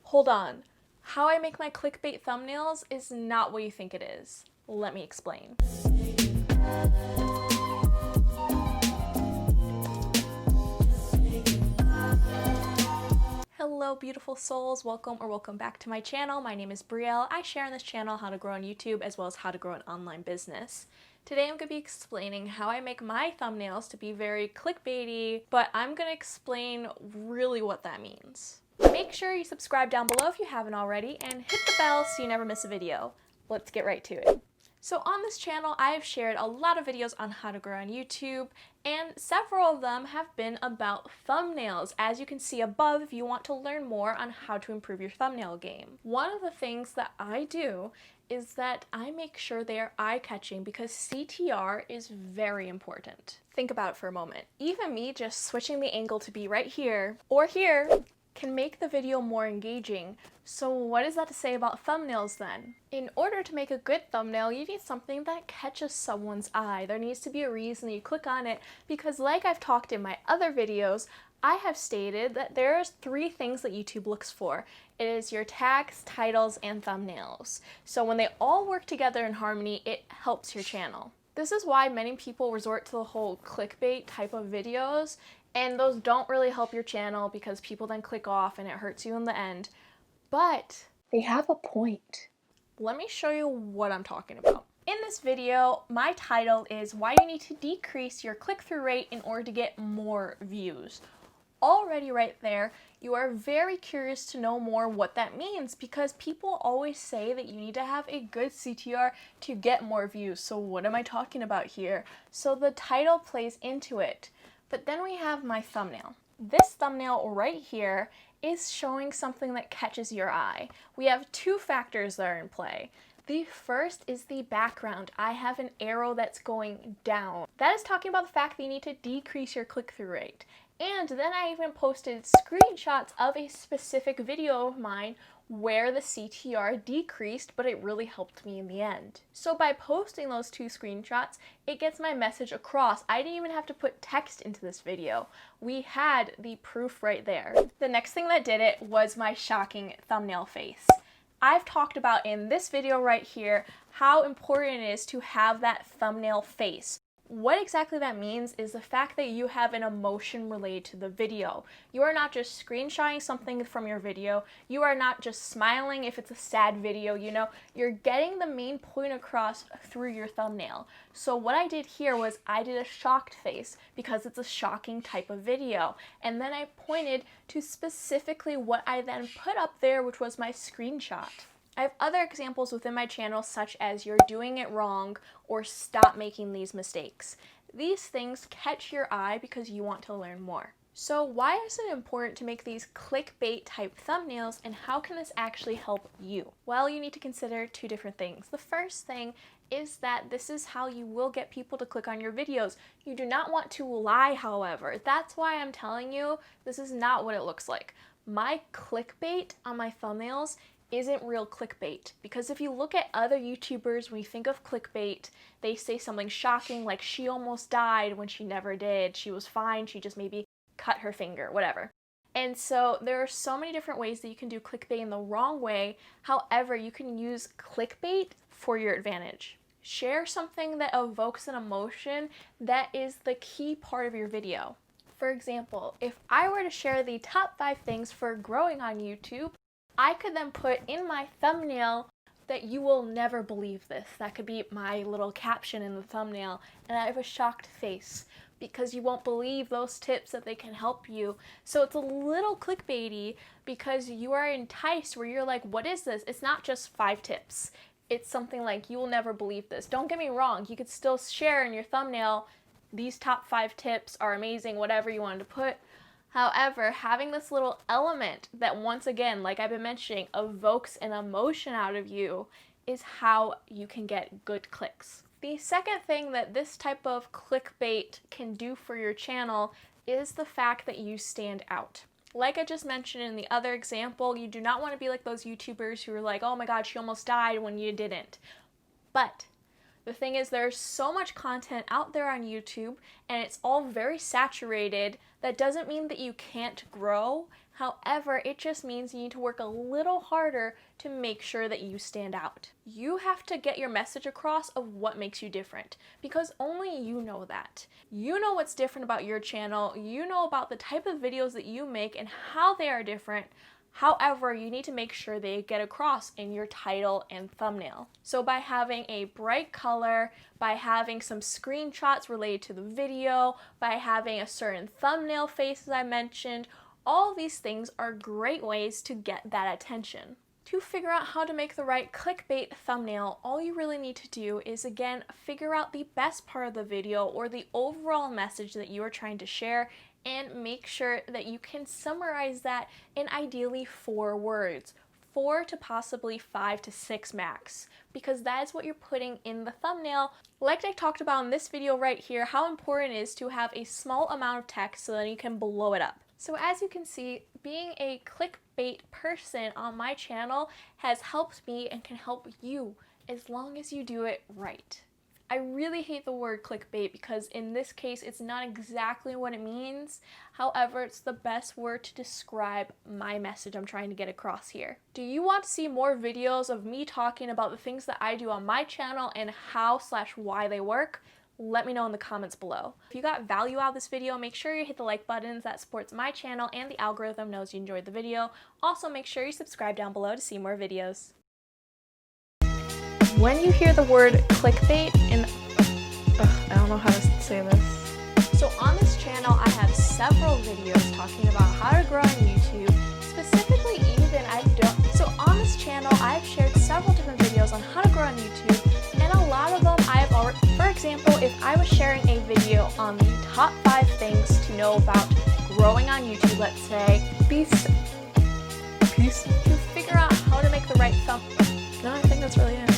Hold on. How I make my clickbait thumbnails is not what you think it is. Let me explain. Hello beautiful souls, welcome back to my channel. My name is Brielle. I share on this channel how to grow on YouTube as well as how to grow an online business. Today I'm going to be explaining how I make my thumbnails to be very clickbaity, but I'm going to explain really what that means. Make sure you subscribe down below if you haven't already and hit the bell so you never miss a video. Let's get right to it. So on this channel, I have shared a lot of videos on how to grow on YouTube, and several of them have been about thumbnails, as you can see above if you want to learn more on how to improve your thumbnail game. One of the things that I do is that I make sure they are eye-catching because CTR is very important. Think about it for a moment. Even me just switching the angle to be right here or here can make the video more engaging. So what is that to say about thumbnails then? In order to make a good thumbnail, you need something that catches someone's eye. There needs to be a reason you click on it because, like I've talked in my other videos, I have stated that there's 3 things that YouTube looks for. It is your tags, titles, and thumbnails. So when they all work together in harmony, it helps your channel. This is why many people resort to the whole clickbait type of videos, and those don't really help your channel because people then click off and it hurts you in the end. But they have a point. Let me show you what I'm talking about. In this video, my title is why you need to decrease your click-through rate in order to get more views. Already right there, you are very curious to know more what that means because people always say that you need to have a good CTR to get more views. So what am I talking about here? So the title plays into it. But then we have my thumbnail. This thumbnail right here is showing something that catches your eye. We have 2 factors that are in play. The first is the background. I have an arrow that's going down. That is talking about the fact that you need to decrease your click-through rate. And then I even posted screenshots of a specific video of mine where the CTR decreased, but it really helped me in the end. So by posting those 2 screenshots, it gets my message across. I didn't even have to put text into this video. We had the proof right there. The next thing that did it was my shocking thumbnail face. I've talked about in this video right here how important it is to have that thumbnail face. What exactly that means is the fact that you have an emotion related to the video. You are not just screenshotting something from your video. You are not just smiling if it's a sad video, you know. You're getting the main point across through your thumbnail. So what I did here was I did a shocked face because it's a shocking type of video. And then I pointed to specifically what I then put up there, which was my screenshot. I have other examples within my channel such as you're doing it wrong or stop making these mistakes. These things catch your eye because you want to learn more. So why is it important to make these clickbait type thumbnails and how can this actually help you? Well, you need to consider 2 different things. The first thing is that this is how you will get people to click on your videos. You do not want to lie, however. That's why I'm telling you this is not what it looks like. My clickbait on my thumbnails isn't real clickbait, because if you look at other YouTubers, when you think of clickbait, they say something shocking like she almost died when she never did, she was fine, she just maybe cut her finger, whatever. And so there are so many different ways that you can do clickbait in the wrong way. However, you can use clickbait for your advantage. Share something that evokes an emotion that is the key part of your video. For example, if I were to share the top 5 things for growing on YouTube, I could then put in my thumbnail that you will never believe this. That could be my little caption in the thumbnail, and I have a shocked face because you won't believe those tips that they can help you. So it's a little clickbaity because you are enticed where you're like, what is this? It's not just 5 tips. It's something like, you will never believe this. Don't get me wrong, you could still share in your thumbnail, these top 5 tips are amazing, whatever you wanted to put. However, having this little element that, once again, like I've been mentioning, evokes an emotion out of you is how you can get good clicks. The second thing that this type of clickbait can do for your channel is the fact that you stand out. Like I just mentioned in the other example, you do not want to be like those YouTubers who are like, oh my god, she almost died when you didn't. But the thing is, there's so much content out there on YouTube and it's all very saturated. That doesn't mean that you can't grow. However, it just means you need to work a little harder to make sure that you stand out. You have to get your message across of what makes you different, because only you know that. You know what's different about your channel, you know about the type of videos that you make and how they are different. However, you need to make sure they get across in your title and thumbnail. So by having a bright color, by having some screenshots related to the video, by having a certain thumbnail face as I mentioned, all these things are great ways to get that attention. To figure out how to make the right clickbait thumbnail, all you really need to do is, again, figure out the best part of the video or the overall message that you are trying to share, and make sure that you can summarize that in ideally 4 words. 4 to possibly 5 to 6 max, because that is what you're putting in the thumbnail. Like I talked about in this video right here, how important it is to have a small amount of text so that you can blow it up. So as you can see, being a clickbait person on my channel has helped me and can help you as long as you do it right. I really hate the word clickbait because in this case it's not exactly what it means. However, it's the best word to describe my message I'm trying to get across here. Do you want to see more videos of me talking about the things that I do on my channel and how/why they work? Let me know in the comments below. If you got value out of this video, make sure you hit the like buttons. That supports my channel and the algorithm knows you enjoyed the video. Also, make sure you subscribe down below to see more videos. When you hear the word clickbait, and I don't know how to say this. So on this channel, I have several videos talking about how to grow on YouTube. Specifically, so on this channel, I've shared several different videos on how to grow on YouTube, and a lot of them I've already, for example, if I was sharing a video on the top 5 things to know about growing on YouTube, let's say, to figure out how to make the right no, I think that's really it.